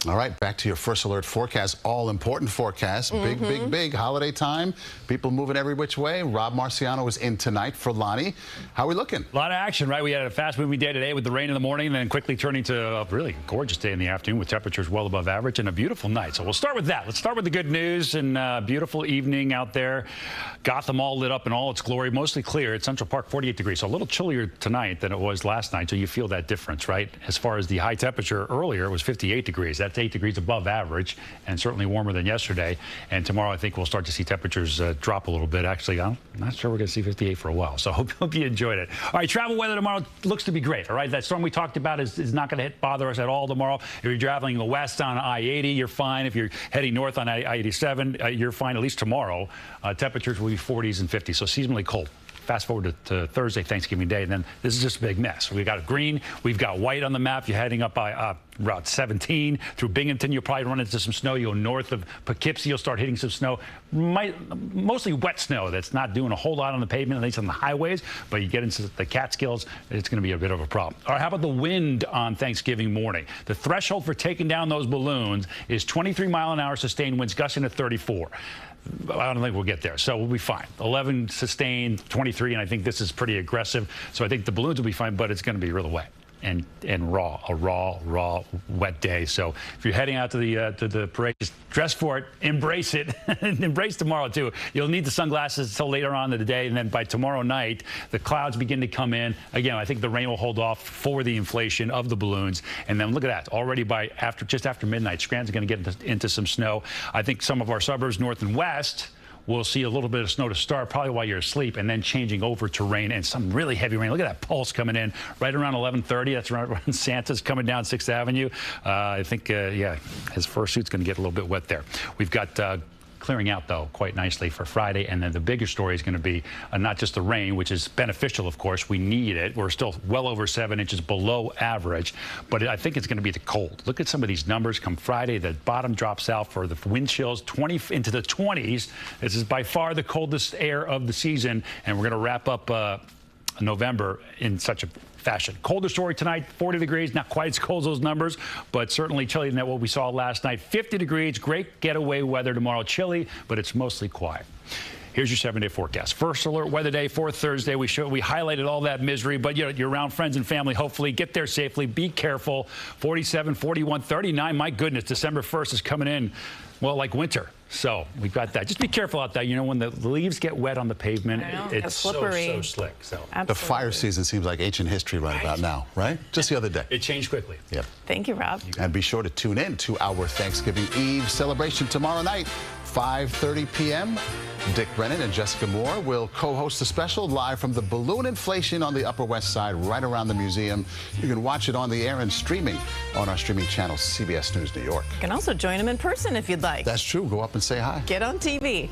All right, back to your first alert forecast, all-important forecast. Big holiday time. People moving every which way. Rob Marciano is in tonight for Lonnie. How are we looking? A lot of action, right? We had a fast-moving day today with the rain in the morning and then quickly turning to a really gorgeous day in the afternoon with temperatures well above average and a beautiful night. So we'll start with that. Let's start with the good news and beautiful evening out there. Gotham all lit up in all its glory, mostly clear. At Central Park, 48 degrees. So a little chillier tonight than it was last night. So you feel that difference, right? As far as the high temperature earlier, it was 58 degrees. That's 8 degrees above average and certainly warmer than yesterday. And tomorrow, I think we'll start to see temperatures drop a little bit. Actually, I'm not sure we're going to see 58 for a while. So hope you enjoyed it. All right, travel weather tomorrow looks to be great. All right, that storm we talked about is not going to bother us at all tomorrow. If you're traveling west on I-80, you're fine. If you're heading north on I-87, you're fine. At least tomorrow, temperatures will be 40s and 50s, so seasonally cold. Fast forward to Thursday, Thanksgiving Day, and then this is just a big mess. We've got green, we've got white on the map. You're heading up by Route 17 through Binghamton. You'll probably run into some snow. You go north of Poughkeepsie, you'll start hitting some snow. Mostly wet snow that's not doing a whole lot on the pavement, at least on the highways, but you get into the Catskills, it's going to be a bit of a problem. All right, how about the wind on Thanksgiving morning? The threshold for taking down those balloons is 23-mile-an-hour sustained winds gusting to 34. I don't think we'll get there, so we'll be fine. 11 sustained, 23, and I think this is pretty aggressive. So I think the balloons will be fine, but it's going to be really wet and raw, a raw, wet day. So if you're heading out to the parade, just dress for it, embrace it, and embrace tomorrow too. You'll need the sunglasses until later on in the day, and then by tomorrow night, the clouds begin to come in. Again, I think the rain will hold off for the inflation of the balloons, and then look at that. Already just after midnight, Scranton's going to get into some snow. I think some of our suburbs, north and west, we'll see a little bit of snow to start, probably while you're asleep, and then changing over to rain and some really heavy rain. Look at that pulse coming in right around 11:30. That's right when Santa's coming down 6th Avenue. I think, yeah, his fursuit's going to get a little bit wet there. We've got clearing out, though, quite nicely for Friday. And then the bigger story is going to be not just the rain, which is beneficial, of course. We need it. We're still well over 7 inches below average. But I think it's going to be the cold. Look at some of these numbers. Come Friday, the bottom drops out for the wind chills, 20 into the 20s. This is by far the coldest air of the season. And we're going to wrap up November in such a fashion. Colder story tonight, 40 degrees, not quite as cold as those numbers, but certainly chillier than what we saw last night. 50 degrees, great getaway weather tomorrow. Chilly, but it's mostly quiet. Here's your 7-day forecast. First alert weather day for Thursday. We highlighted all that misery, but you're around friends and family. Hopefully, get there safely. Be careful. 47, 41, 39. My goodness, December 1st is coming in, well, like winter. So we've got that. Just be careful out there. You know, when the leaves get wet on the pavement, it's so slick. So the fire season seems like ancient history right about now, right? Just the other day. It changed quickly. Yeah. Thank you, Rob. And be sure to tune in to our Thanksgiving Eve celebration tomorrow night, 5:30 p.m. Dick Brennan and Jessica Moore will co-host the special live from the balloon inflation on the Upper West Side, right around the museum. You can watch it on the air and streaming on our streaming channel, CBS News New York. You can also join them in person if you'd like. That's true. Go up and say hi. Get on TV.